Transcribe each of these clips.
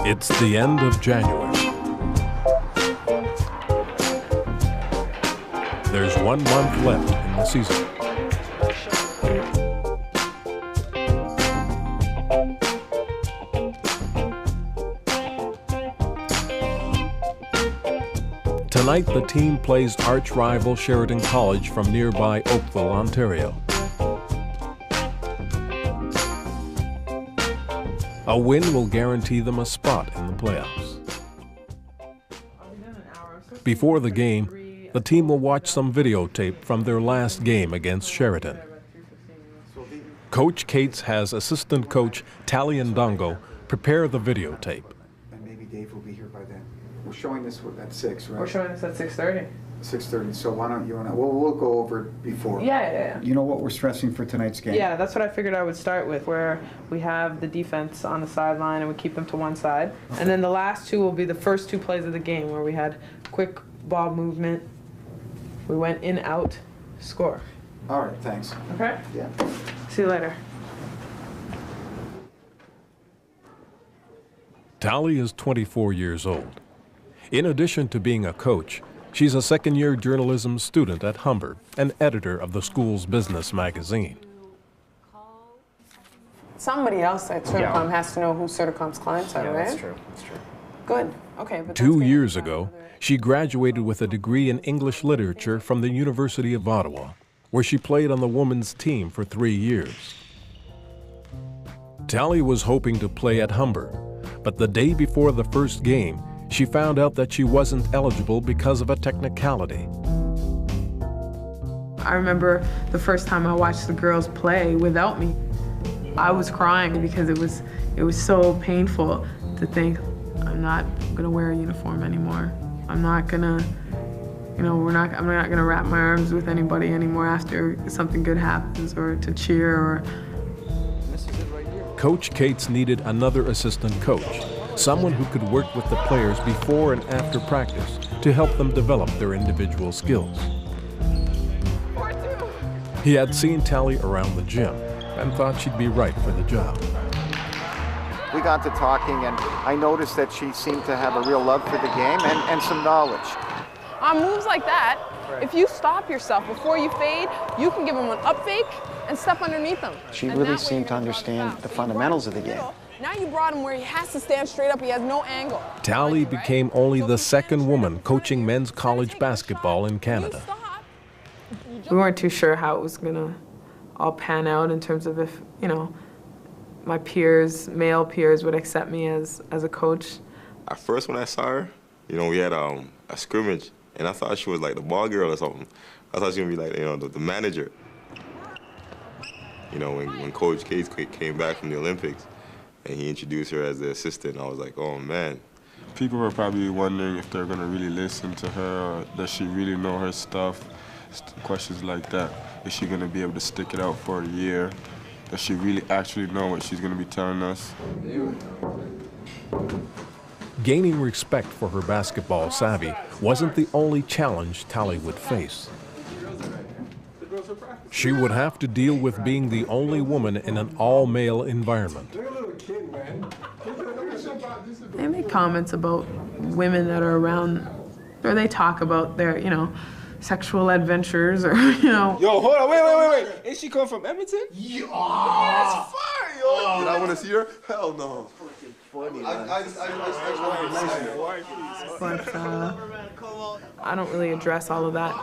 It's the end of January. There's 1 month left in the season. Tonight, the team plays arch-rival Sheridan College from nearby Oakville, Ontario. A win will guarantee them a spot in the playoffs. Before the game, the team will watch some videotape from their last game against Sheridan. Coach Cates has assistant coach Tally Ndongo prepare the videotape. And maybe Dave will be here by then. We're showing this at 6, right? We're showing this at 6:30. 6:30. So why don't you and I? We'll go over it before. Yeah. You know what we're stressing for tonight's game? Yeah, that's what I figured I would start with, where we have the defense on the sideline and we keep them to one side. Okay. And then the last two will be the first 2 plays of the game, where we had quick ball movement. We went in, out, score. All right, thanks. Okay? Yeah. See you later. Tally is 24 years old. In addition to being a coach, she's a second-year journalism student at Humber and editor of the school's business magazine. Somebody else at Certicom has to know who Certicom's clients are, right? That's true. That's true. Good. Okay. But 2 years ago, she graduated with a degree in English literature from the University of Ottawa, where she played on the women's team for 3 years. Tally was hoping to play at Humber, but the day before the first game, she found out that she wasn't eligible because of a technicality. I remember the first time I watched the girls play without me. I was crying because it was so painful to think, I'm not gonna wear a uniform anymore. I'm not gonna, I'm not gonna wrap my arms with anybody anymore after something good happens, or to cheer, or. Coach Cates needed another assistant coach, someone who could work with the players before and after practice to help them develop their individual skills. He had seen Tally around the gym and thought she'd be right for the job. We got to talking, and I noticed that she seemed to have a real love for the game and some knowledge. On moves like that, if you stop yourself before you fade, you can give them an up fake and step underneath them. She really seemed to understand the fundamentals of the game. Now you brought him where he has to stand straight up, he has no angle. Tally became only the second woman coaching men's college basketball in Canada. We weren't too sure how it was gonna all pan out in terms of if, my peers, male peers, would accept me as a coach. At first when I saw her, we had a scrimmage, and I thought she was like the ball girl or something. I thought she was gonna be like, the manager. When Coach Cates came back from the Olympics, and he introduced her as the assistant, I was like, oh man. People were probably wondering if they're gonna really listen to her, or does she really know her stuff? Questions like that. Is she gonna be able to stick it out for a year? Does she really actually know what she's gonna be telling us? Gaining respect for her basketball savvy wasn't the only challenge Tally would face. She would have to deal with being the only woman in an all-male environment. They make comments about women that are around, or they talk about their, sexual adventures, or, Yo, hold on, wait. Ain't she come from Edmonton? Yeah. That's fire, yo. Did I want to see her? Hell no. But I don't really address all of that.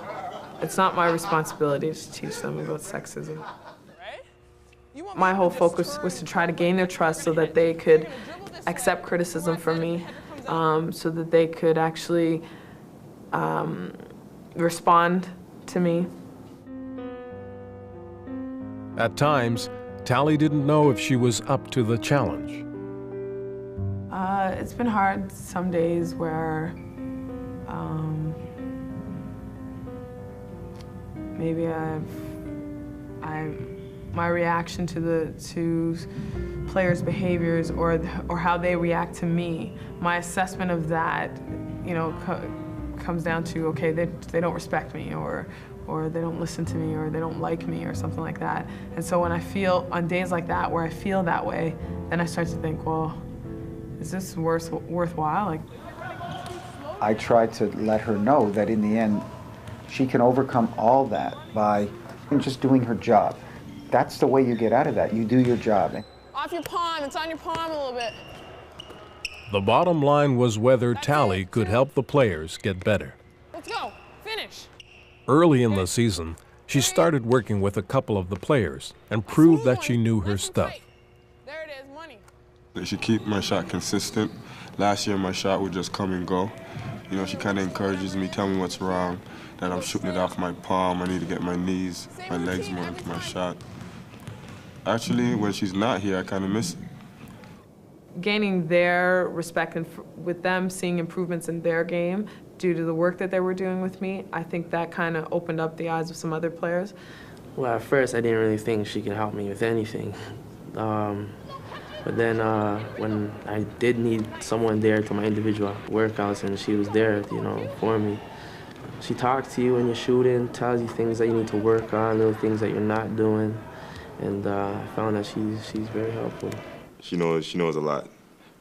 It's not my responsibility to teach them about sexism. My whole focus was to try to gain their trust so that they could accept criticism from me, so that they could actually respond to me. At times, Tally didn't know if she was up to the challenge. It's been hard some days where maybe my reaction to players' behaviors or how they react to me, my assessment of that, comes down to, okay, they don't respect me, or they don't listen to me, or they don't like me, or something like that. And so when I feel, on days like that where I feel that way, then I start to think, well, is this worthwhile? Like, I try to let her know that in the end, she can overcome all that by just doing her job. That's the way you get out of that. You do your job. Off your palm, it's on your palm a little bit. The bottom line was whether Tally could help the players get better. Let's go, finish. Early in the season, she started working with a couple of the players and proved that she knew her stuff. There it is, money. She keep my shot consistent. Last year, my shot would just come and go. You know, she kind of encourages me, tell me what's wrong, that I'm shooting it off my palm. I need to get my knees, my legs more into my shot. Actually, when she's not here, I kind of miss it. Gaining their respect and with them seeing improvements in their game due to the work that they were doing with me, I think that kind of opened up the eyes of some other players. Well, at first, I didn't really think she could help me with anything. But then when I did need someone there to my individual workouts and she was there, you know, for me, she talks to you when you're shooting, tells you things that you need to work on, little things that you're not doing. And I found that she's very helpful. She knows a lot.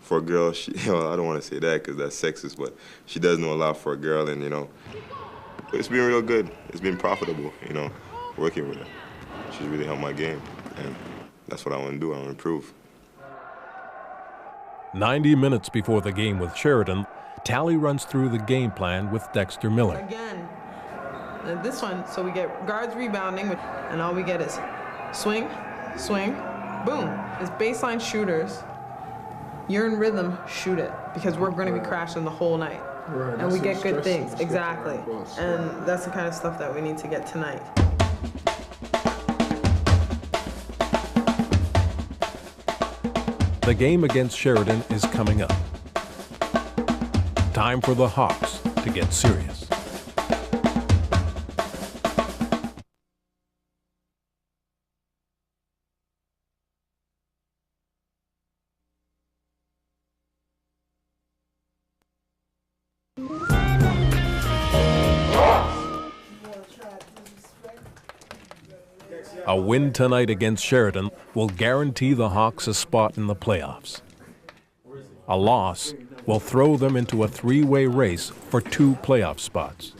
For a girl, I don't want to say that because that's sexist, but she does know a lot for a girl, and, you know, it's been real good. It's been profitable, you know, working with her. She's really helped my game, and that's what I want to do. I want to improve. 90 minutes before the game with Sheridan, Tally runs through the game plan with Dexter Miller. Again, and this one, so we get guards rebounding, and all we get is swing, swing, boom. It's baseline shooters. You're in rhythm, shoot it, because we're going to be crashing the whole night. Right, and we get good things, exactly. And that's the kind of stuff that we need to get tonight. The game against Sheridan is coming up. Time for the Hawks to get serious. A win tonight against Sheridan will guarantee the Hawks a spot in the playoffs. A loss will throw them into a three-way race for 2 playoff spots.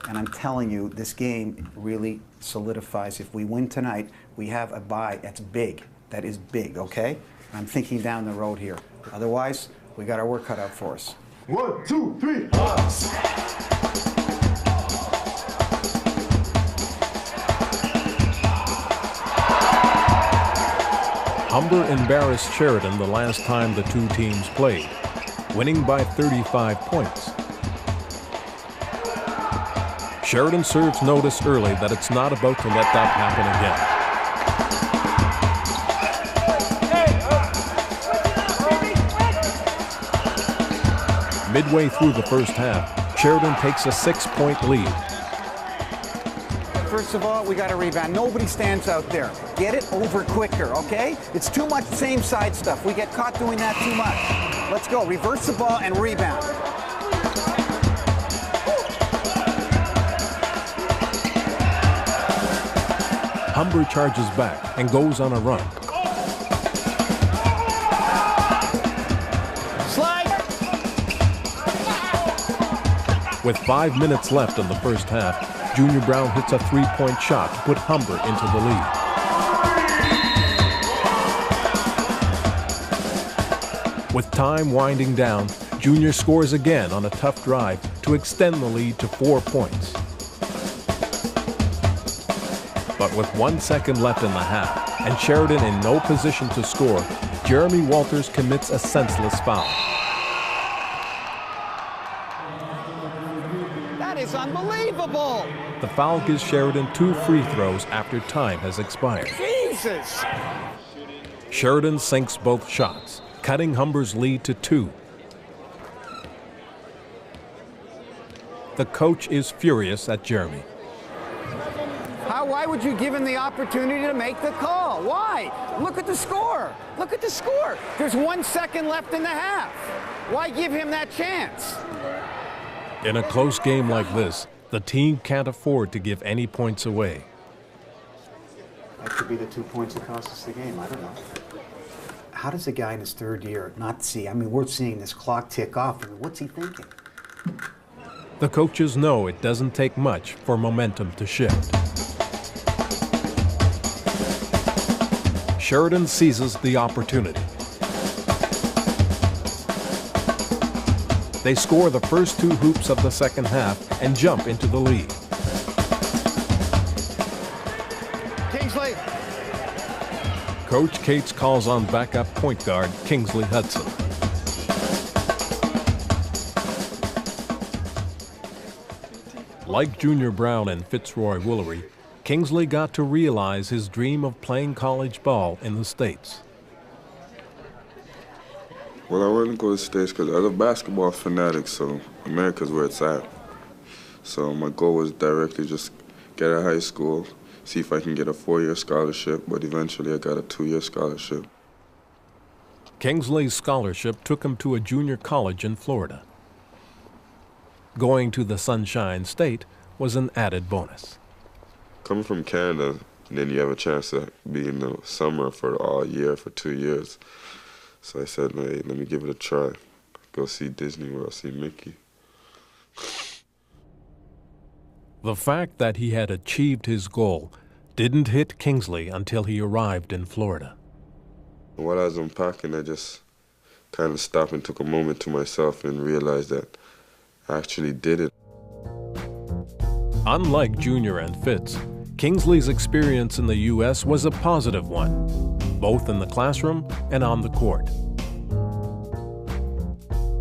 And I'm telling you, this game really solidifies. If we win tonight, we have a bye that's big. That is big, okay? I'm thinking down the road here. Otherwise, we got our work cut out for us. 1, 2, 3, Hawks! Humber embarrassed Sheridan the last time the two teams played, winning by 35 points. Sheridan serves notice early that it's not about to let that happen again. Midway through the first half, Sheridan takes a 6-point lead. First of all, we got to rebound. Nobody stands out there. Get it over quicker, okay? It's too much same side stuff. We get caught doing that too much. Let's go. Reverse the ball and rebound. Humber charges back and goes on a run. Slide! With 5 minutes left in the first half, Junior Brown hits a 3-point shot to put Humber into the lead. With time winding down, Junior scores again on a tough drive to extend the lead to 4 points. But with 1 second left in the half and Sheridan in no position to score, Jeremy Walters commits a senseless foul. That is unbelievable! The foul gives Sheridan 2 free throws after time has expired. Jesus! Sheridan sinks both shots, cutting Humber's lead to 2. The coach is furious at Jeremy. Why would you give him the opportunity to make the call? Why? Look at the score. Look at the score. There's 1 second left in the half. Why give him that chance? In a close game like this, the team can't afford to give any points away. That could be the 2 points that cost us the game. I don't know. how does a guy in his third year not see? I mean, we're seeing this clock tick off. I mean, what's he thinking? The coaches know it doesn't take much for momentum to shift. Sheridan seizes the opportunity. They score the first 2 hoops of the second half and jump into the lead. Kingsley! Coach Cates calls on backup point guard Kingsley Hudson. Like Junior Brown and Fitzroy Woolery, Kingsley got to realize his dream of playing college ball in the States. Well, I wouldn't go to the States because I was a basketball fanatic, so America's where it's at. So my goal was directly just get out of high school, see if I can get a 4-year scholarship, but eventually I got a 2-year scholarship. Kingsley's scholarship took him to a junior college in Florida. Going to the Sunshine State was an added bonus. Coming from Canada, and then you have a chance to be in the summer for all year, for 2 years. So I said, hey, let me give it a try. Go see Disney World, see Mickey. The fact that he had achieved his goal didn't hit Kingsley until he arrived in Florida. While I was unpacking, I just kind of stopped and took a moment to myself and realized that I actually did it. Unlike Junior and Fitz, Kingsley's experience in the U.S. was a positive one, both in the classroom and on the court.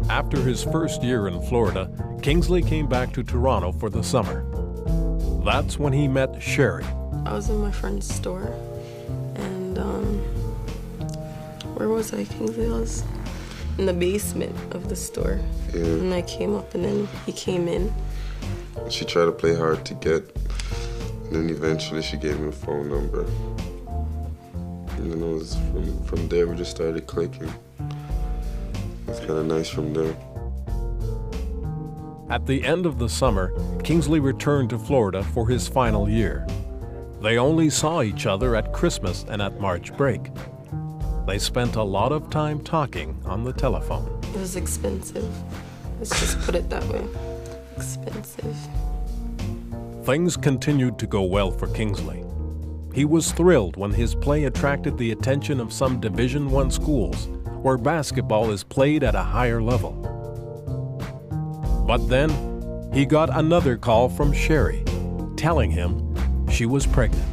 After his first year in Florida, Kingsley came back to Toronto for the summer. That's when he met Sherry. I was in my friend's store, and where was I? Kingsley was in the basement of the store. Yeah. And I came up, and then he came in. She tried to play hard to get, and then eventually she gave me a phone number. And then it was from there we just started clicking. It was kind of nice from there. At the end of the summer, Kingsley returned to Florida for his final year. They only saw each other at Christmas and at March break. They spent a lot of time talking on the telephone. It was expensive. Let's just put it that way. Expensive. Things continued to go well for Kingsley. He was thrilled when his play attracted the attention of some Division I schools, where basketball is played at a higher level. But then, he got another call from Sherry, telling him she was pregnant.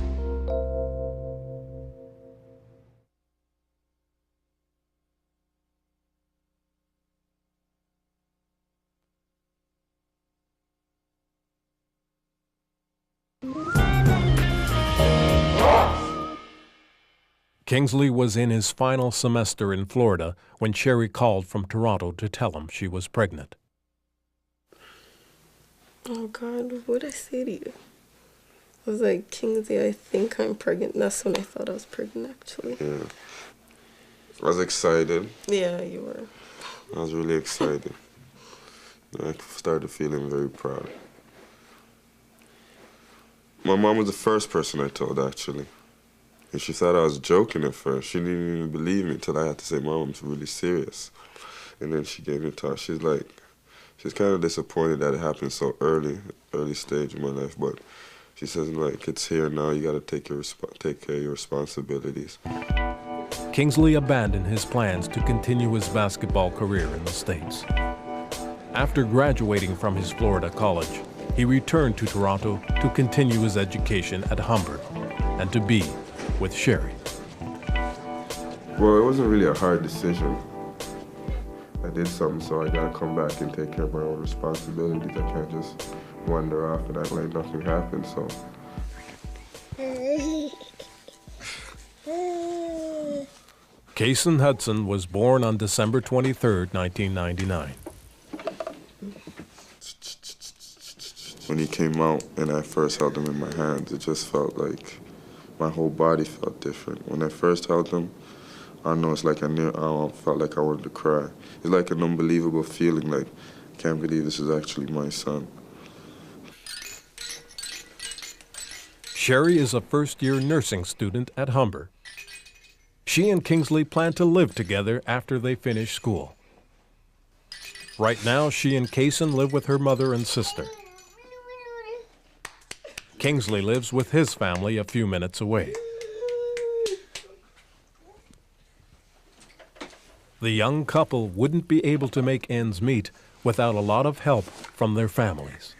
Kingsley was in his final semester in Florida when Sherry called from Toronto to tell him she was pregnant. Oh God, what did I say to you? I was like, Kingsley, I think I'm pregnant. That's when I thought I was pregnant, actually. Yeah. I was excited. Yeah, you were. I was really excited. I started feeling very proud. My mom was the first person I told, actually. And she thought I was joking at first. She didn't even believe me until I had to say, Mom, I'm really serious. And then she gave me a talk. She's kind of disappointed that it happened so early stage in my life. But she says, like, it's here now. You got to take care of your responsibilities. Kingsley abandoned his plans to continue his basketball career in the States. After graduating from his Florida college, he returned to Toronto to continue his education at Humber and to be with Sherry. Well, it wasn't really a hard decision. I did something, so I gotta come back and take care of my own responsibilities. I can't just wander off and act like nothing happened, so. Kason Hudson was born on December 23, 1999. When he came out and I first held him in my hands, it just felt like my whole body felt different. When I first held him, I know it's like I felt like I wanted to cry. It's like an unbelievable feeling, like, I can't believe this is actually my son. Sherry is a first-year nursing student at Humber. She and Kingsley plan to live together after they finish school. Right now, she and Kaysen live with her mother and sister. Kingsley lives with his family a few minutes away. The young couple wouldn't be able to make ends meet without a lot of help from their families.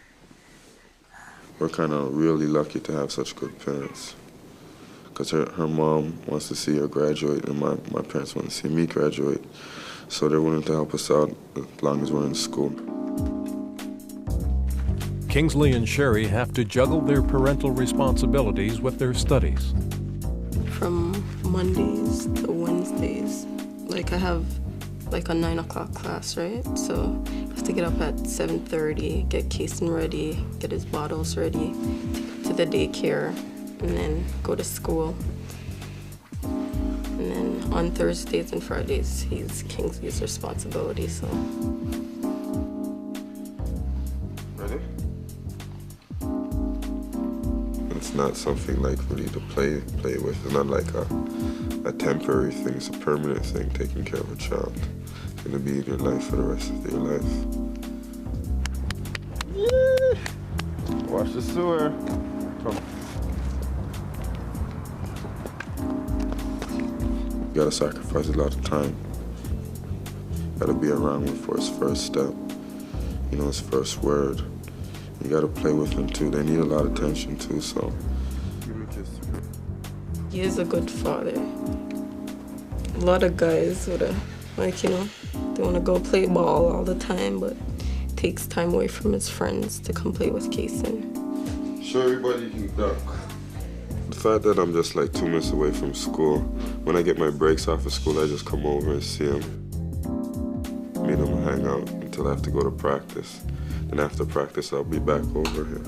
We're kind of really lucky to have such good parents. Because her mom wants to see her graduate, and my parents want to see me graduate. So they're willing to help us out as long as we're in school. Kingsley and Sherry have to juggle their parental responsibilities with their studies. From Mondays to Wednesdays, like I have like a 9 o'clock class, right? So I have to get up at 7:30, get Kaysen ready, get his bottles ready, to the daycare, and then go to school. And then on Thursdays and Fridays, he's Kingsley's responsibility, so. Ready? It's not something like really to play with. It's not like a temporary thing. It's a permanent thing, taking care of a child. It's gonna be in your life for the rest of your life. Yeah. Watch the sewer. Come. You gotta sacrifice a lot of time. You gotta be around him for his first step, you know, his first word. You gotta play with them too. They need a lot of attention too, so. Give me a kiss. He is a good father. A lot of guys would have, like, you know, they want to go play ball all the time, but it takes time away from his friends to come play with Kaysen. Show everybody you can duck. The fact that I'm just like 2 minutes away from school, when I get my breaks off of school, I just come over and see him. Meet him and hang out until I have to go to practice. And after practice, I'll be back over here.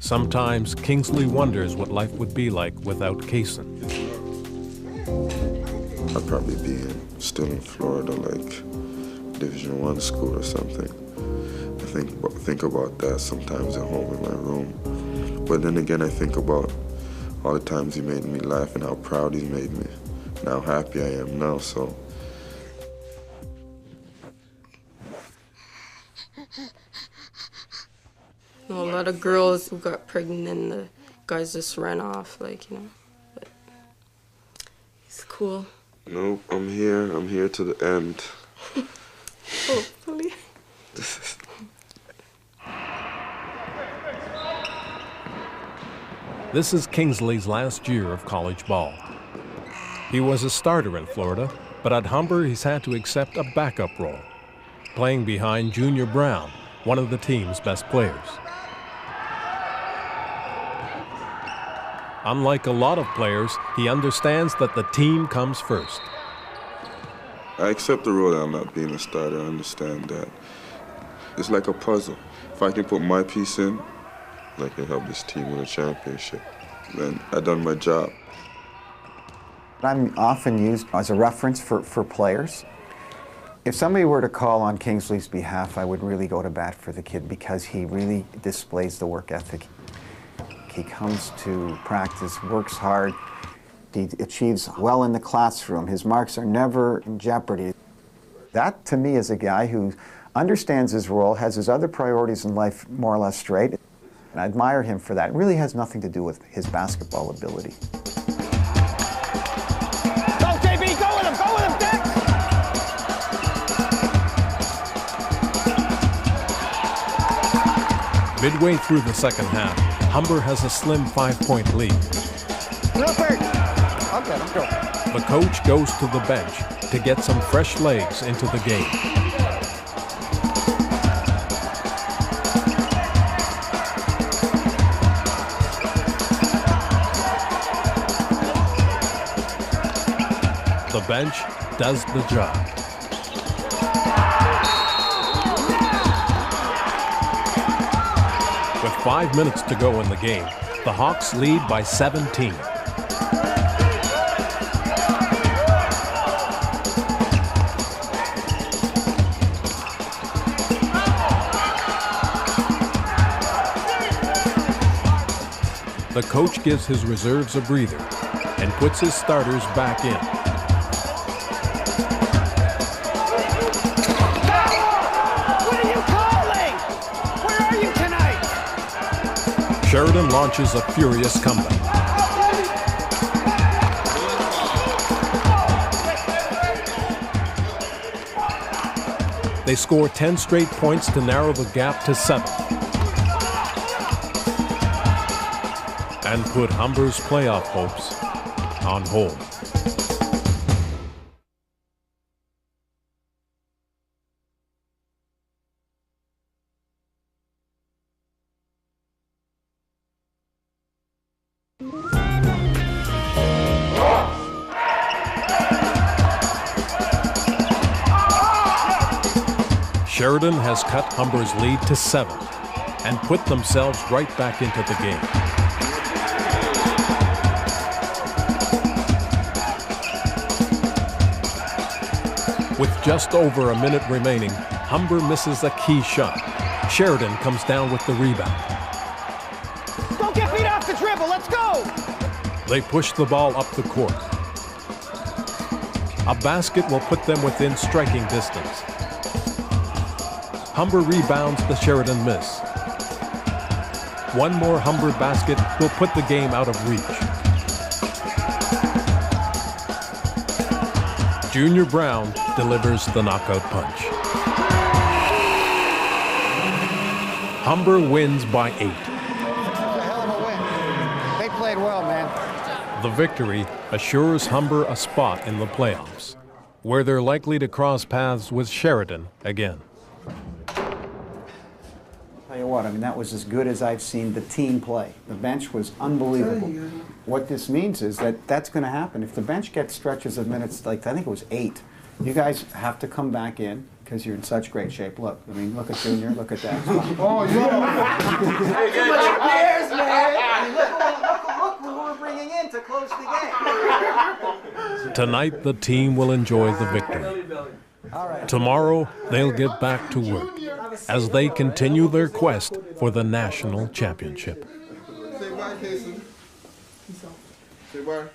Sometimes Kingsley wonders what life would be like without Kaysen. I'd probably be still in Florida, like Division I school or something. I think about that sometimes at home in my room. But then again, I think about all the times he made me laugh and how proud he made me and how happy I am now, so. You know, a lot of girls who got pregnant and the guys just ran off, like, you know, but he's cool. Nope, I'm here to the end. Hopefully. This is Kingsley's last year of college ball. He was a starter in Florida, but at Humber he's had to accept a backup role, playing behind Junior Brown, one of the team's best players. Unlike a lot of players, he understands that the team comes first. I accept the role that I'm not being a starter. I understand that. It's like a puzzle. If I can put my piece in, I can help this team win a championship. Then I've done my job. I'm often used as a reference for players. If somebody were to call on Kingsley's behalf, I would really go to bat for the kid because he really displays the work ethic. He comes to practice, works hard, he achieves well in the classroom. His marks are never in jeopardy. That, to me, is a guy who understands his role, has his other priorities in life more or less straight. And I admire him for that. It really has nothing to do with his basketball ability. Go, JB, go with him, Dick! Midway through the second half, Humber has a slim 5-point lead. Okay, let's go. The coach goes to the bench to get some fresh legs into the game. The bench does the job. With 5 minutes to go in the game, the Hawks lead by 17. The coach gives his reserves a breather and puts his starters back in. What are you calling? Where are you tonight? Sheridan launches a furious comeback. They score 10 straight points to narrow the gap to 7. And put Humber's playoff hopes on hold. Sheridan has cut Humber's lead to 7 and put themselves right back into the game. With just over a minute remaining, Humber misses a key shot. Sheridan comes down with the rebound. Don't get beat off the dribble, let's go! They push the ball up the court. A basket will put them within striking distance. Humber rebounds the Sheridan miss. One more Humber basket will put the game out of reach. Junior Brown delivers the knockout punch. Humber wins by 8. It was a hell of a win. They played well, man. The victory assures Humber a spot in the playoffs, where they're likely to cross paths with Sheridan again. Tell you what, I mean, that was as good as I've seen the team play. The bench was unbelievable. What this means is that that's going to happen. If the bench gets stretches of minutes, like I think it was 8, you guys have to come back in because you're in such great shape. Look, I mean, look at Junior, look at that. Oh, too much players, man. Look who we're bringing in to close the game. Tonight, the team will enjoy the victory. Tomorrow, they'll get back to work as they continue their quest for the national championship. Say bye, Casey. Say bye.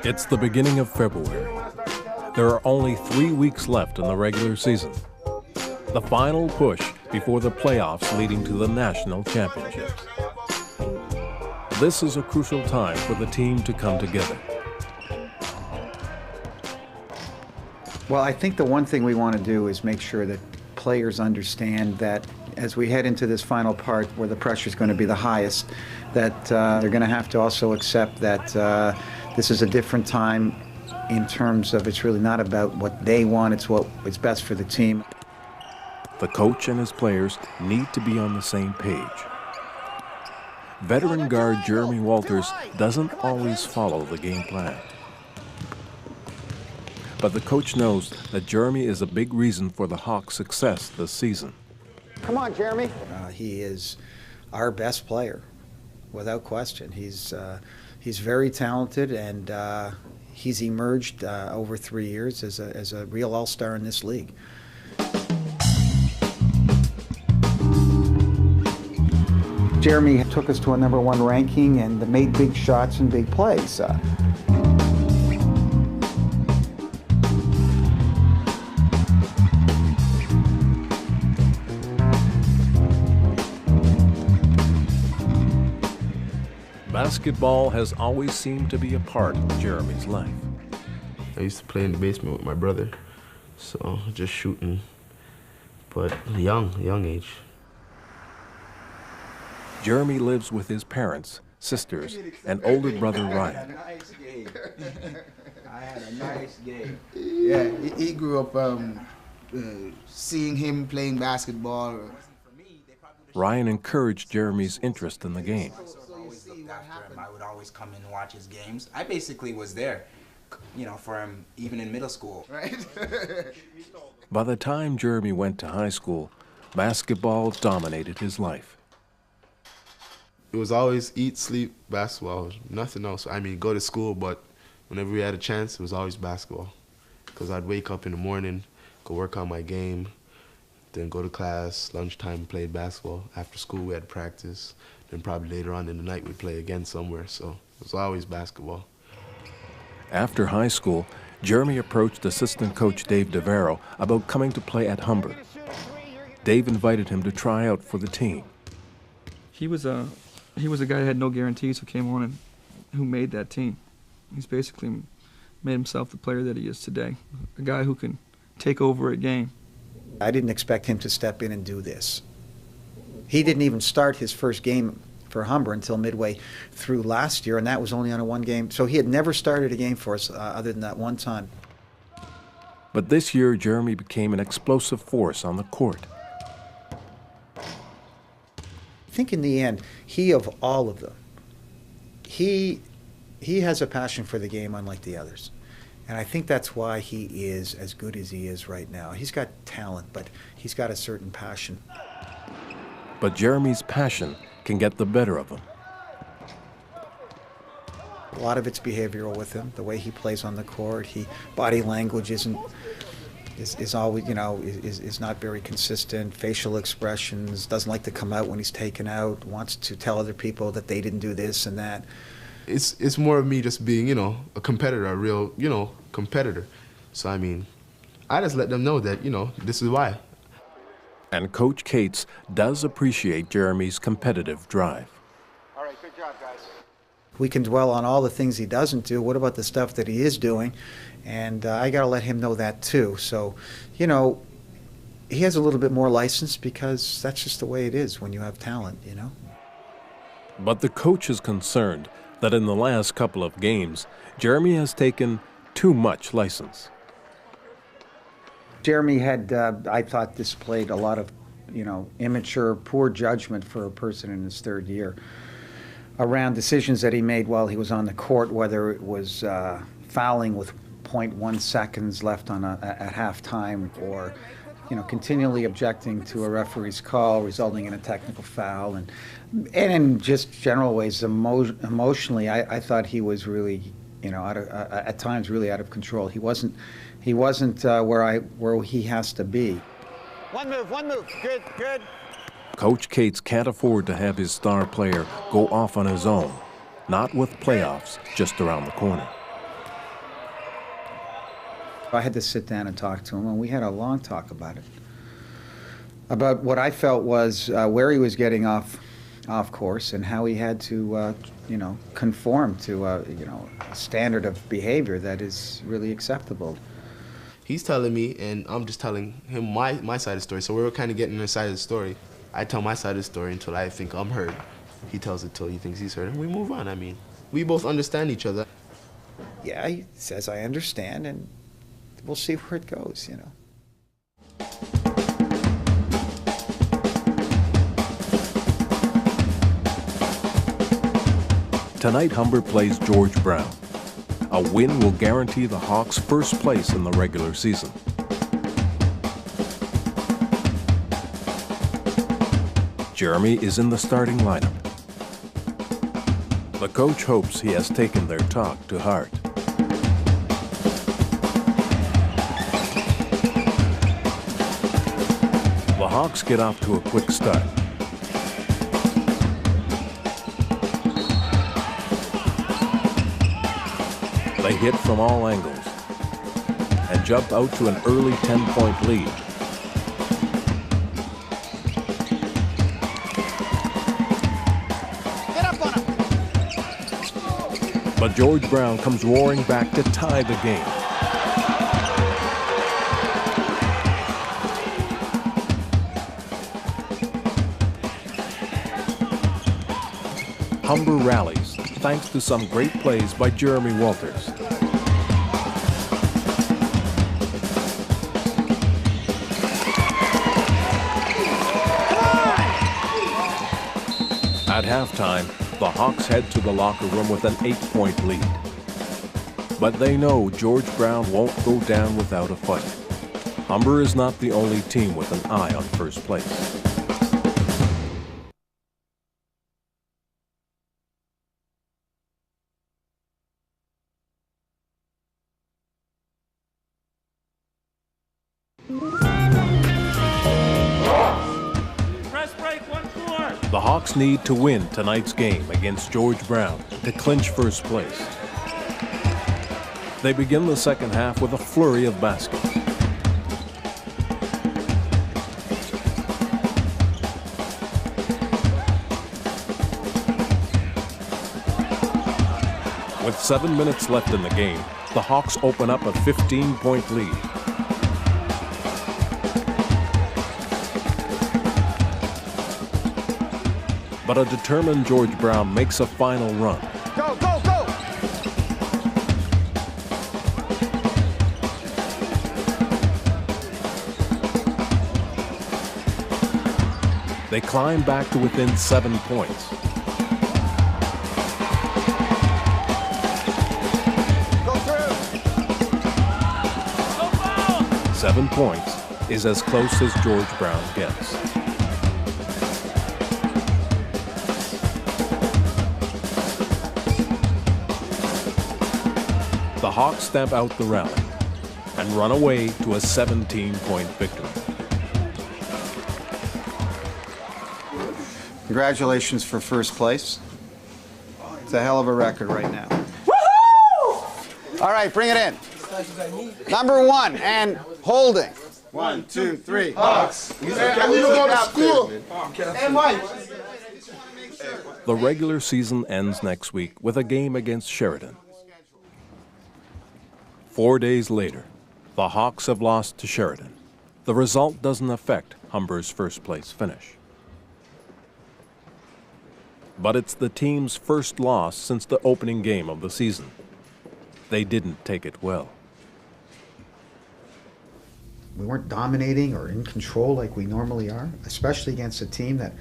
It's the beginning of February. There are only 3 weeks left in the regular season. The final push before the playoffs leading to the national championships. This is a crucial time for the team to come together. Well, I think the one thing we want to do is make sure that players understand that as we head into this final part where the pressure is going to be the highest, that they're going to have to also accept that this is a different time in terms of it's really not about what they want, it's what's best for the team. The coach and his players need to be on the same page. Veteran guard Jeremy Walters doesn't always follow the game plan. But the coach knows that Jeremy is a big reason for the Hawks' success this season. Come on, Jeremy. He is our best player, without question. He's very talented, and he's emerged over 3 years as a real all-star in this league. Jeremy took us to a #1 ranking and made big shots and big plays. Basketball has always seemed to be a part of Jeremy's life. I used to play in the basement with my brother, so just shooting, but young age. Jeremy lives with his parents, sisters, and older brother Ryan. I had a nice game. Yeah, he grew up seeing him playing basketball. Ryan encouraged Jeremy's interest in the game. After him, I would always come in and watch his games. I basically was there, you know, for him even in middle school. Right. By the time Jeremy went to high school, basketball dominated his life. It was always eat, sleep, basketball, nothing else. I mean, go to school, but whenever we had a chance, it was always basketball. Because I'd wake up in the morning, go work on my game, then go to class, lunchtime, play basketball. After school, we had practice. Then probably later on in the night, we'd play again somewhere. So it was always basketball. After high school, Jeremy approached assistant coach Dave DeVero about coming to play at Humber. Dave invited him to try out for the team. He was a guy that had no guarantees who came on and who made that team. He's basically made himself the player that he is today, a guy who can take over a game. I didn't expect him to step in and do this. He didn't even start his first game for Humber until midway through last year, and that was only on a 1 game. So he had never started a game for us other than that one time. But this year, Jeremy became an explosive force on the court. I think in the end, he of all of them, he has a passion for the game unlike the others. And I think that's why he is as good as he is right now. He's got talent, but he's got a certain passion. But Jeremy's passion can get the better of him. A lot of it's behavioral with him, the way he plays on the court. Body language is always, you know, is not very consistent. Facial expressions, doesn't like to come out when he's taken out, wants to tell other people that they didn't do this and that. It's more of me just being, you know, a competitor, a real, you know, competitor. So, I mean, I just let them know that, you know, this is why. And Coach Cates does appreciate Jeremy's competitive drive. All right, good job, guys. We can dwell on all the things he doesn't do. What about the stuff that he is doing? And I got to let him know that too. So, you know, he has a little bit more license because that's just the way it is when you have talent, you know. But the coach is concerned that in the last couple of games, Jeremy has taken too much license. Jeremy had, I thought, displayed a lot of, you know, immature, poor judgment for a person in his 3rd year around decisions that he made while he was on the court, whether it was fouling with 0.1 seconds left on at halftime, or, you know, continually objecting to a referee's call, resulting in a technical foul, and in just general ways, emotionally, I thought he was really, you know, at times really out of control. He wasn't where he has to be. One move, good, good. Coach Cates can't afford to have his star player go off on his own, not with playoffs just around the corner. I had to sit down and talk to him, and we had a long talk about it. About what I felt was where he was getting off course and how he had to, you know, conform to, you know, a standard of behavior that is really acceptable. He's telling me, and I'm just telling him my side of the story. So we're kind of getting his side of the story. I tell my side of the story until I think I'm heard. He tells it till he thinks he's heard, and we move on. I mean, we both understand each other. Yeah, he says, I understand, and we'll see where it goes, you know. Tonight, Humber plays George Brown. A win will guarantee the Hawks first place in the regular season. Jeremy is in the starting lineup. The coach hopes he has taken their talk to heart. The Hawks get off to a quick start. They hit from all angles and jump out to an early 10-point lead. Get up on him. But George Brown comes roaring back to tie the game. Humber rallies, thanks to some great plays by Jeremy Walters. At halftime, the Hawks head to the locker room with an 8-point lead. But they know George Brown won't go down without a fight. Humber is not the only team with an eye on first place. The Hawks need to win tonight's game against George Brown to clinch first place. They begin the second half with a flurry of baskets. With 7 minutes left in the game, the Hawks open up a 15-point lead. But a determined George Brown makes a final run. Go, go, go! They climb back to within 7 points. Go through! 7 points is as close as George Brown gets. The Hawks stamp out the rally and run away to a 17-point victory. Congratulations for first place. It's a hell of a record right now. Woohoo! All right, bring it in. Number 1, and holding. 1, 2, 3. Hawks. I need to go to school. And Mike. The regular season ends next week with a game against Sheridan. 4 days later, the Hawks have lost to Sheridan. The result doesn't affect Humber's first place finish. But it's the team's first loss since the opening game of the season. They didn't take it well. We weren't dominating or in control like we normally are, especially against a team that,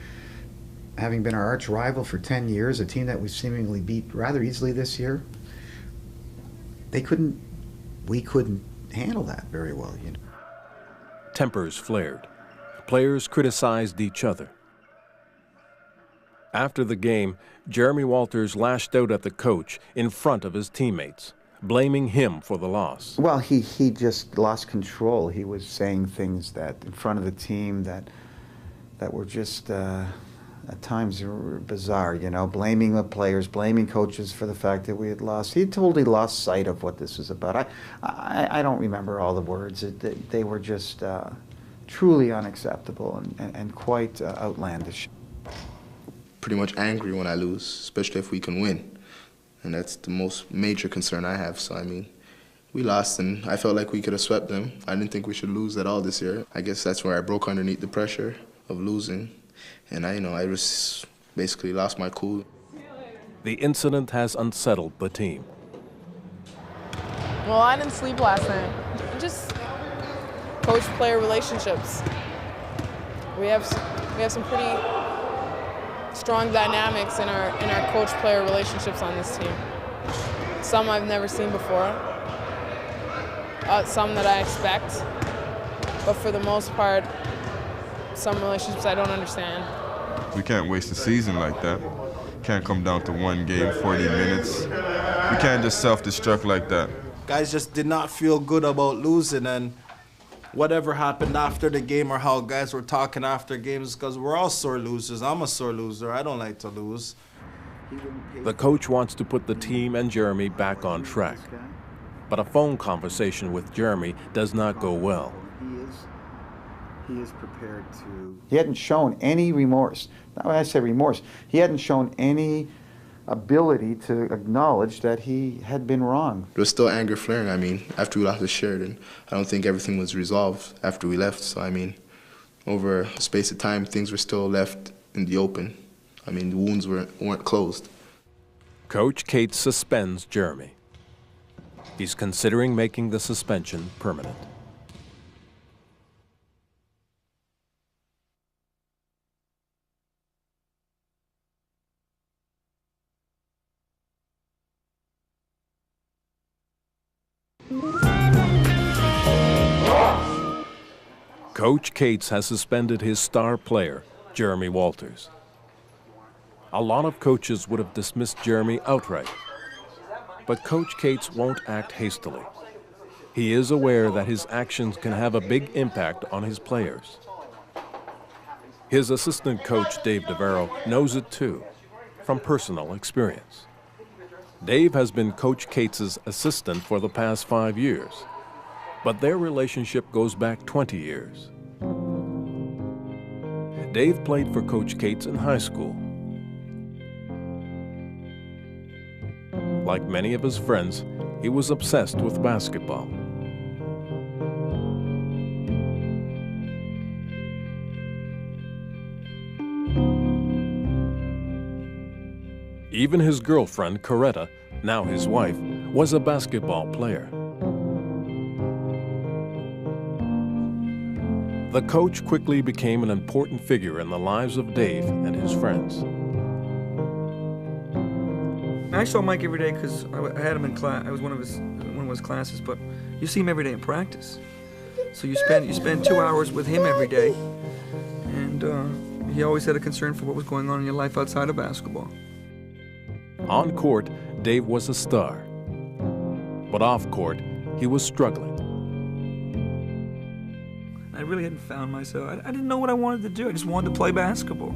having been our arch rival for 10 years, a team that we seemingly beat rather easily this year. We couldn't handle that very well, you know. Tempers flared. Players criticized each other. After the game, Jeremy Walters lashed out at the coach in front of his teammates, blaming him for the loss. Well, he just lost control. He was saying things that in front of the team that were just at times bizarre, you know, blaming the players, blaming coaches for the fact that we had lost. He totally lost sight of what this was about. I don't remember all the words. They were just truly unacceptable and quite outlandish. Pretty much angry when I lose, especially if we can win. And that's the most major concern I have. So, I mean, we lost and I felt like we could have swept them. I didn't think we should lose at all this year. I guess that's where I broke underneath the pressure of losing. And I just basically lost my cool. The incident has unsettled the team. Well, I didn't sleep last night. Just coach-player relationships. We have some pretty strong dynamics in our coach-player relationships on this team. Some I've never seen before. Some that I expect. But for the most part, some relationships I don't understand. We can't waste a season like that. Can't come down to one game, 40 minutes. We can't just self-destruct like that. Guys just did not feel good about losing, and whatever happened after the game or how guys were talking after games, because we're all sore losers. I'm a sore loser. I don't like to lose. The coach wants to put the team and Jeremy back on track. But a phone conversation with Jeremy does not go well. He is prepared to... He hadn't shown any remorse. Not when I say remorse, he hadn't shown any ability to acknowledge that he had been wrong. There was still anger flaring. I mean, after we lost to Sheridan, I don't think everything was resolved after we left. So, I mean, over a space of time, things were still left in the open. I mean, the wounds weren't closed. Coach Cates suspends Jeremy. He's considering making the suspension permanent. Coach Cates has suspended his star player, Jeremy Walters. A lot of coaches would have dismissed Jeremy outright, but Coach Cates won't act hastily. He is aware that his actions can have a big impact on his players. His assistant coach, Dave Devereaux, knows it too, from personal experience. Dave has been Coach Cates' assistant for the past 5 years, but their relationship goes back 20 years. Dave played for Coach Cates in high school. Like many of his friends, he was obsessed with basketball. Even his girlfriend, Coretta, now his wife, was a basketball player. The coach quickly became an important figure in the lives of Dave and his friends. I saw Mike every day because I had him in class. I was one of his classes, but you see him every day in practice. So you spend 2 hours with him every day, and he always had a concern for what was going on in your life outside of basketball. On court, Dave was a star, but off court, he was struggling. I really hadn't found myself. I didn't know what I wanted to do. I just wanted to play basketball.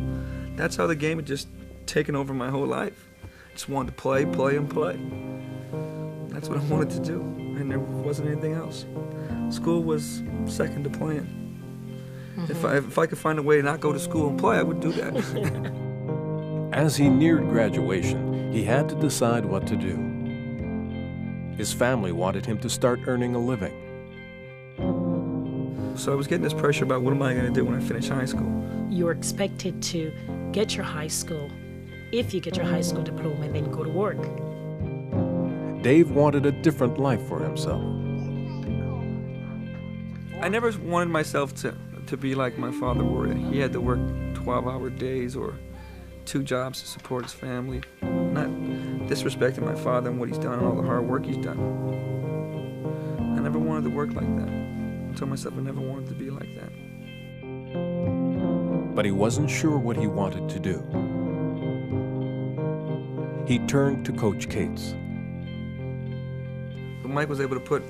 That's how the game had just taken over my whole life. I just wanted to play, play, and play. That's what I wanted to do, and there wasn't anything else. School was second to playing. If I could find a way to not go to school and play, I would do that. As he neared graduation, he had to decide what to do. His family wanted him to start earning a living. So I was getting this pressure about what am I going to do when I finish high school. You're expected to get your high school, if you get your high school diploma, and then go to work. Dave wanted a different life for himself. I never wanted myself to be like my father where he had to work 12-hour days or 2 jobs to support his family. Not disrespecting my father and what he's done and all the hard work he's done. I never wanted to work like that. I told myself I never wanted to be like that. But he wasn't sure what he wanted to do. He turned to Coach Cates. But Mike was able to put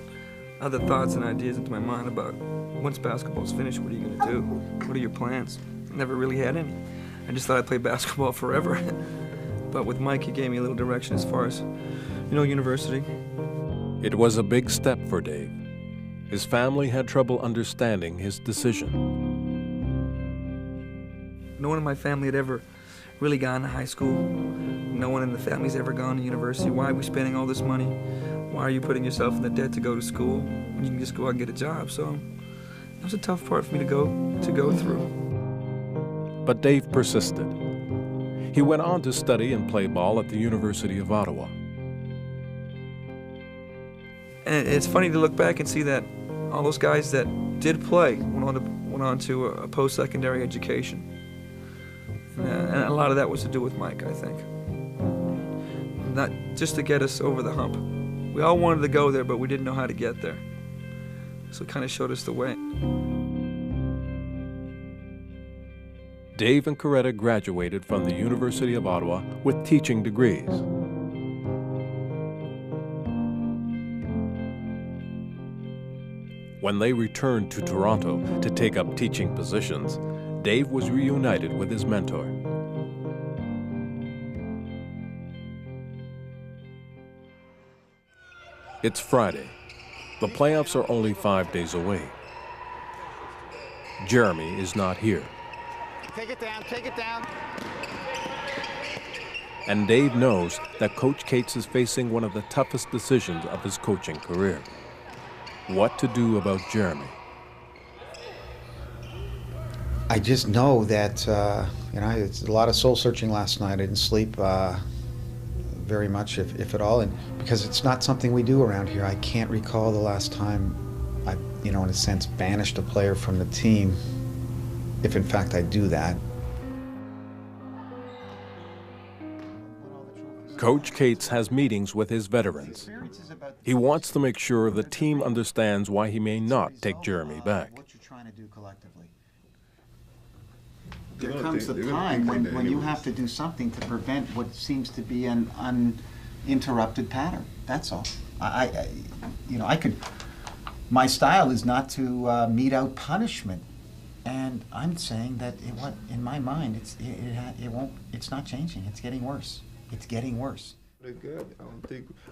other thoughts and ideas into my mind about once basketball's finished, what are you going to do? What are your plans? I never really had any. I just thought I'd play basketball forever. But with Mike, he gave me a little direction as far as, university. It was a big step for Dave. His family had trouble understanding his decision. No one in my family had ever really gone to high school. No one in the family's ever gone to university. Why are we spending all this money? Why are you putting yourself in the debt to go to school when you can just go out and get a job? So it was a tough part for me to go through. But Dave persisted. He went on to study and play ball at the University of Ottawa. And it's funny to look back and see that all those guys that did play went on to a post-secondary education. And a lot of that was to do with Mike, I think. Not just to get us over the hump. We all wanted to go there, but we didn't know how to get there. So it kind of showed us the way. Dave and Coretta graduated from the University of Ottawa with teaching degrees. When they returned to Toronto to take up teaching positions, Dave was reunited with his mentor. It's Friday. The playoffs are only 5 days away. Jeremy is not here. Take it down, take it down. And Dave knows that Coach Cates is facing one of the toughest decisions of his coaching career. What to do about Jeremy? I just know that, it's a lot of soul searching last night. I didn't sleep very much, if at all, and because it's not something we do around here. I can't recall the last time I, in a sense, banished a player from the team, if in fact I do that. Coach Cates has meetings with his veterans. He wants to make sure the team understands why he may not take Jeremy back. There comes a time when you have to do something to prevent what seems to be an uninterrupted pattern. That's all. My style is not to mete out punishment, and I'm saying that in my mind, it's not changing. It's getting worse. It's getting worse.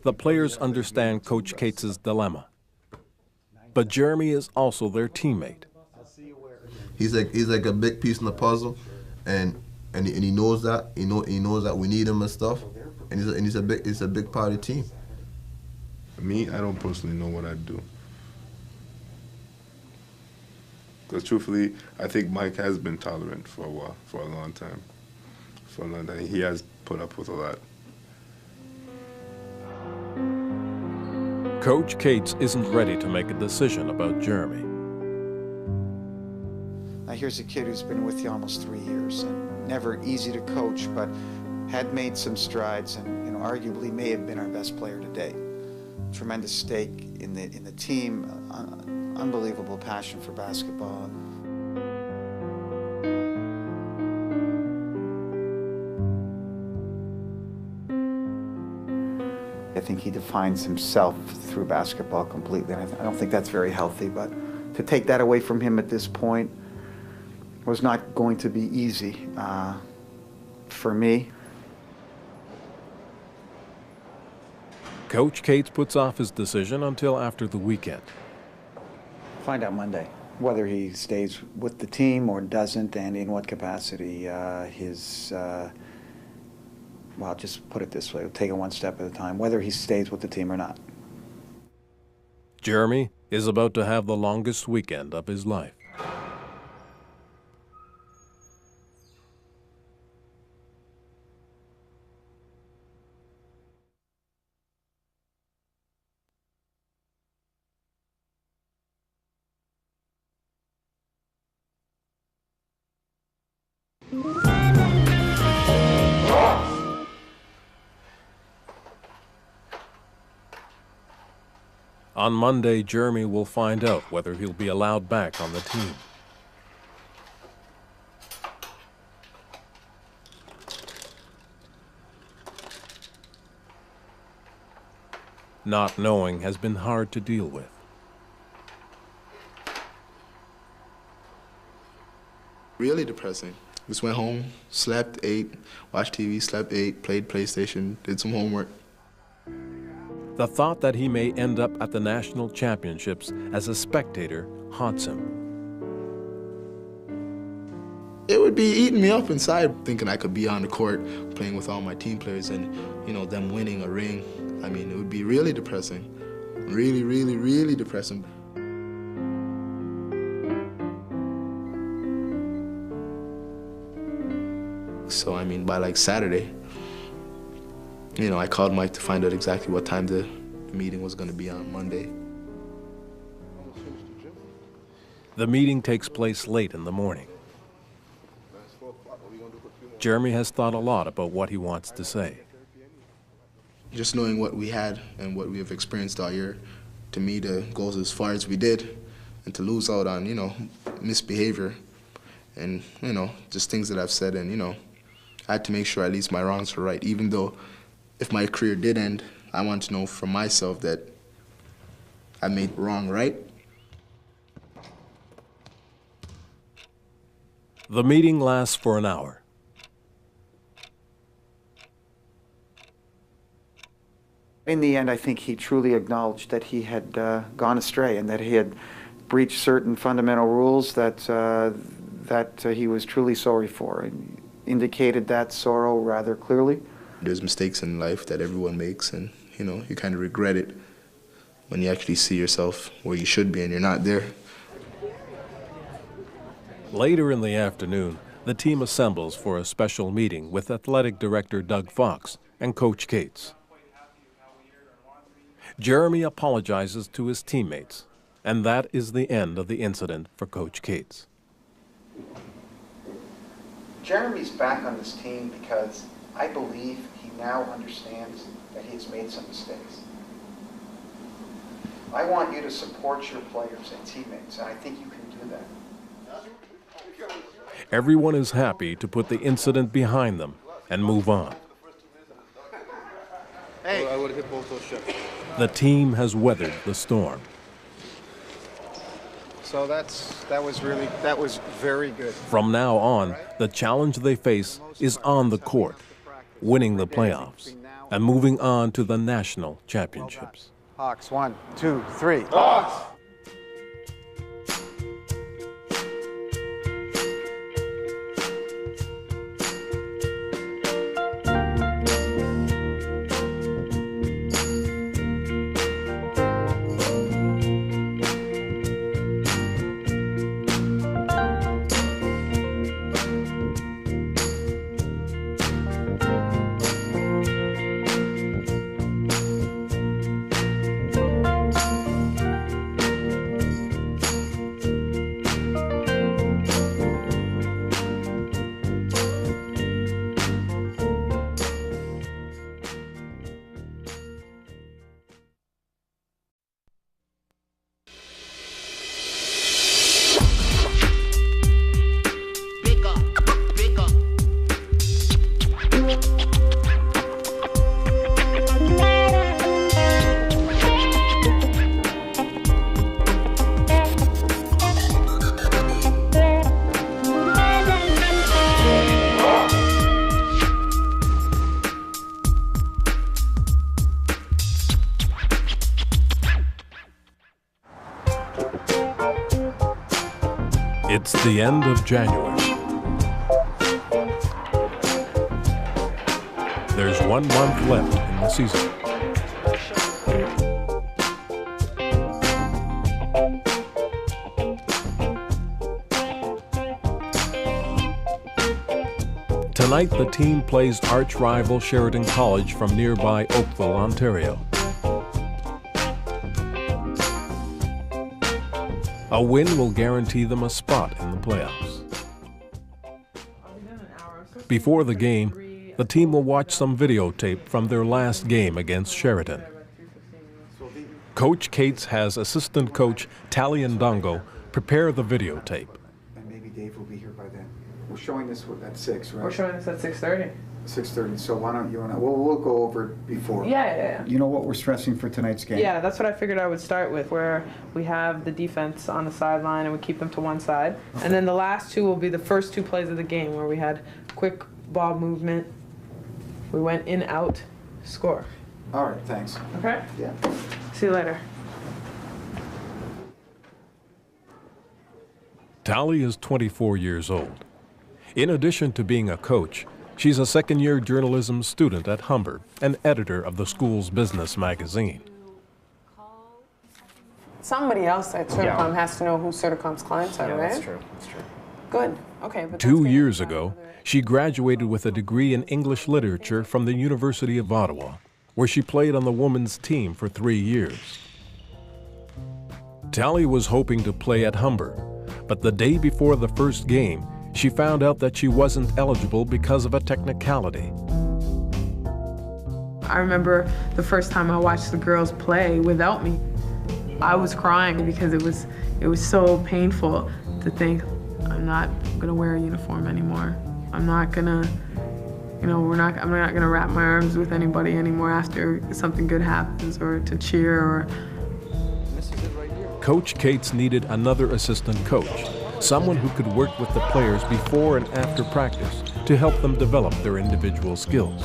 The players understand Coach Cates' dilemma, but Jeremy is also their teammate. He's like a big piece in the puzzle, and he knows that. He knows that we need him and stuff, and he's a big part of the team. Me, I don't personally know what I'd do. Because truthfully, I think Mike has been tolerant for a while, for a long time. He has put up with a lot. Coach Cates isn't ready to make a decision about Jeremy. Now here's a kid who's been with you almost 3 years, and never easy to coach, but had made some strides, and arguably may have been our best player to date. Tremendous stake in the team, unbelievable passion for basketball. I think he defines himself through basketball completely, and I don't think that's very healthy, but to take that away from him at this point was not going to be easy for me. Coach Cates puts off his decision until after the weekend. Find out Monday whether he stays with the team or doesn't, and in what capacity well, just put it this way, we'll take it one step at a time, whether he stays with the team or not. Jeremy is about to have the longest weekend of his life. On Monday, Jeremy will find out whether he'll be allowed back on the team. Not knowing has been hard to deal with. Really depressing. Just went home, slept, ate, watched TV, slept, ate, played PlayStation, did some homework. The thought that he may end up at the national championships as a spectator haunts him. It would be eating me up inside, thinking I could be on the court playing with all my team players and, them winning a ring. I mean, it would be really depressing. Really, really, really depressing. So, by like Saturday, I called Mike to find out exactly what time the meeting was going to be on Monday. The meeting takes place late in the morning. Jeremy has thought a lot about what he wants to say. Just knowing what we had and what we have experienced all year, to me, to go as far as we did and to lose out on, misbehavior and, just things that I've said, and, I had to make sure at least my wrongs were right, even though if my career did end, I want to know for myself that I made wrong right. The meeting lasts for an hour. In the end, I think he truly acknowledged that he had gone astray and that he had breached certain fundamental rules that he was truly sorry for, and indicated that sorrow rather clearly. There's mistakes in life that everyone makes, and you kind of regret it when you actually see yourself where you should be and you're not there. Later in the afternoon, the team assembles for a special meeting with Athletic Director Doug Fox and Coach Cates. Jeremy apologizes to his teammates, and that is the end of the incident for Coach Cates. Jeremy's back on this team because I believe he now understands that he has made some mistakes. I want you to support your players and teammates, and I think you can do that. Everyone is happy to put the incident behind them and move on. Hey. I would have hit both those shots. The team has weathered the storm. So that was very good. From now on, the challenge they face is on the court, winning the playoffs and moving on to the national championships. Hawks, 1, 2, 3. Hawks! It's the end of January. There's 1 month left in the season. Tonight, the team plays arch rival Sheridan College from nearby Oakville, Ontario. A win will guarantee them a spot in the playoffs. Before the game, the team will watch some videotape from their last game against Sheridan. Coach Cates has assistant coach Tally Ndongo prepare the videotape. And maybe Dave will be here by then. We're showing this at 6, right? We're showing this at 6:30. 6:30. So why don't you and I? We'll go over it before. Yeah. You know what we're stressing for tonight's game? Yeah, that's what I figured I would start with, where we have the defense on the sideline and we keep them to one side. Okay. And then the last two will be the first 2 plays of the game, where we had quick ball movement. We went in, out, score. All right, thanks. Okay? Yeah. See you later. Tally is 24 years old. In addition to being a coach, she's a second-year journalism student at Humber and editor of the school's business magazine. Somebody else at Certicom has to know who Certicom's clients are, right? That's true. That's true. Good. Okay. But 2 years ago, she graduated with a degree in English literature from the University of Ottawa, where she played on the women's team for 3 years. Tally was hoping to play at Humber, but the day before the first game, she found out that she wasn't eligible because of a technicality. I remember the first time I watched the girls play without me. I was crying because it was so painful to think, I'm not gonna wear a uniform anymore. I'm not gonna, I'm not gonna wrap my arms with anybody anymore after something good happens, or to cheer, or. Coach Cates needed another assistant coach, someone who could work with the players before and after practice to help them develop their individual skills.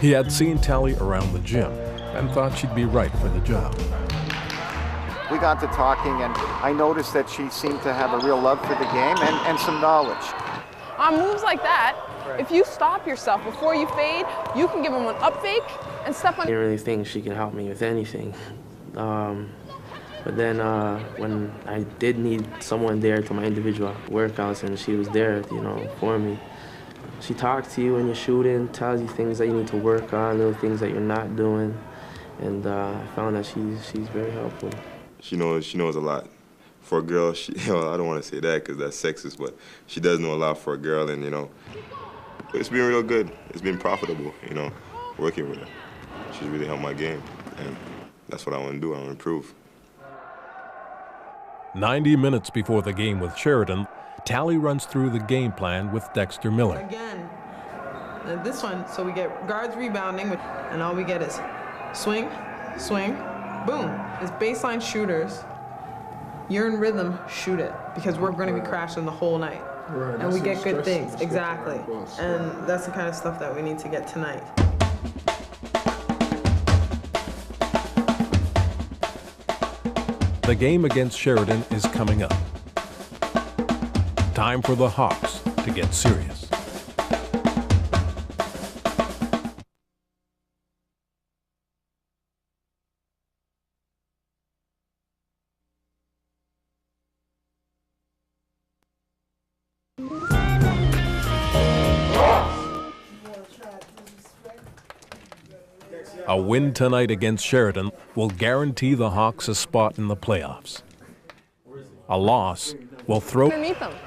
He had seen Tally around the gym and thought she'd be right for the job. We got to talking, and I noticed that she seemed to have a real love for the game and some knowledge. On moves like that, if you stop yourself before you fade, you can give them an up fake and step on. I didn't really think she could help me with anything. But then when I did need someone there to my individual workouts, and she was there, for me. She talks to you when you're shooting, tells you things that you need to work on, little things that you're not doing, and I found that she's very helpful. She knows a lot. For a girl, I don't want to say that because that's sexist, but she does know a lot for a girl, and it's been real good. It's been profitable, working with her. She's really helped my game, and that's what I want to do. I want to improve. 90 minutes before the game with Sheridan, Tally runs through the game plan with Dexter Miller. Again, this one, so we get guards rebounding, and all we get is swing, swing, boom. It's baseline shooters. You're in rhythm, shoot it, because we're going to be crashing the whole night. Right, and we get good things, exactly. And that's the kind of stuff that we need to get tonight. The game against Sheridan is coming up. Time for the Hawks to get serious. A win tonight against Sheridan will guarantee the Hawks a spot in the playoffs. A loss will throw...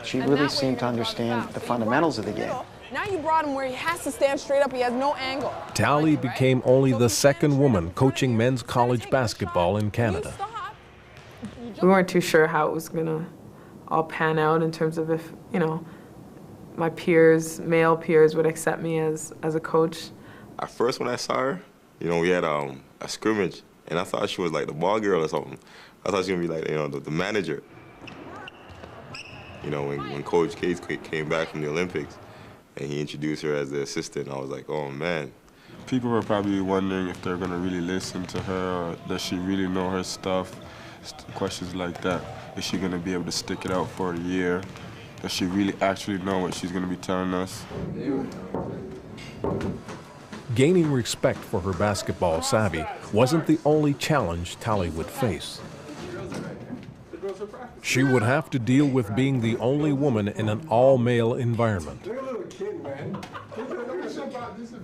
She really seemed to understand the fundamentals of the game. Now you brought him where he has to stand straight up. He has no angle. Tally became only the second woman coaching men's college basketball in Canada. We weren't too sure how it was going to all pan out in terms of if, my peers, male peers, would accept me as a coach. At first when I saw her, we had a scrimmage, and I thought she was like the ball girl or something. I thought she was going to be like, the manager. When Coach Case came back from the Olympics and he introduced her as the assistant, I was like, oh, man. People were probably wondering if they're going to really listen to her, or does she really know her stuff, questions like that. Is she going to be able to stick it out for a year? Does she really actually know what she's going to be telling us? Gaining respect for her basketball savvy wasn't the only challenge Tally would face. She would have to deal with being the only woman in an all-male environment.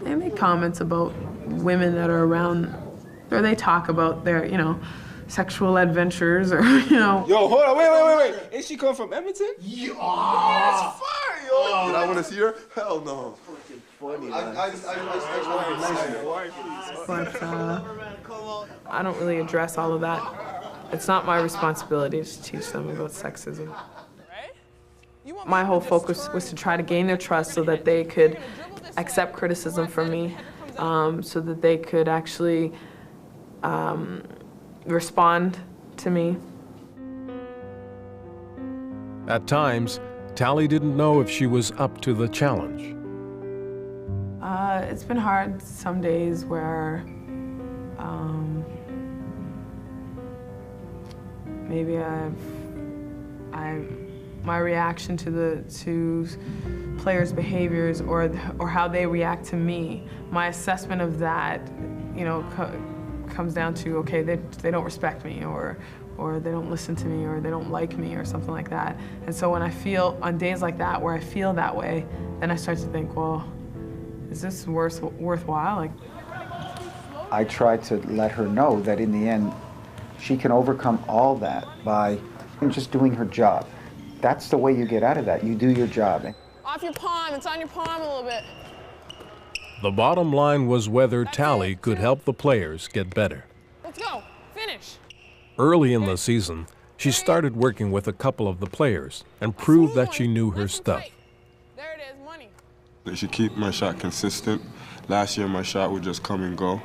They make comments about women that are around, or they talk about their, sexual adventures, or, Yo, hold on, wait. Is she coming from Edmonton? Yeah. That's fire, yo. Did I want to see her? Hell no. But I don't really address all of that. It's not my responsibility to teach them about sexism. My whole focus was to try to gain their trust so that they could accept criticism from me, so that they could actually respond to me. At times, Tally didn't know if she was up to the challenge. It's been hard some days where maybe my reaction to players' behaviors or how they react to me, my assessment of that, comes down to, okay, they don't respect me, or they don't listen to me, or they don't like me, or something like that. And so when I feel, on days like that where I feel that way, then I start to think, well, is this worthwhile? I try to let her know that in the end, she can overcome all that by just doing her job. That's the way you get out of that. You do your job. Off your palm. It's on your palm a little bit. The bottom line was whether Tally could help the players get better. Let's go. Finish. Early in the season, she started working with a couple of the players and proved that she knew her stuff. There it is, money. They should keep my shot consistent. Last year, my shot would just come and go.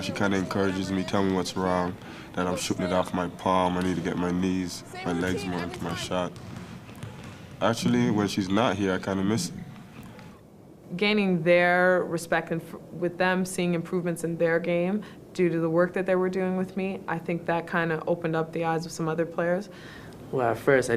She kind of encourages me, tell me what's wrong, that I'm shooting it off my palm. I need to get my knees, my legs more into my shot. Actually, when she's not here, I kind of miss it. gaining their respect and with them seeing improvements in their game due to the work that they were doing with me, I think that kind of opened up the eyes of some other players. Well, at first I didn't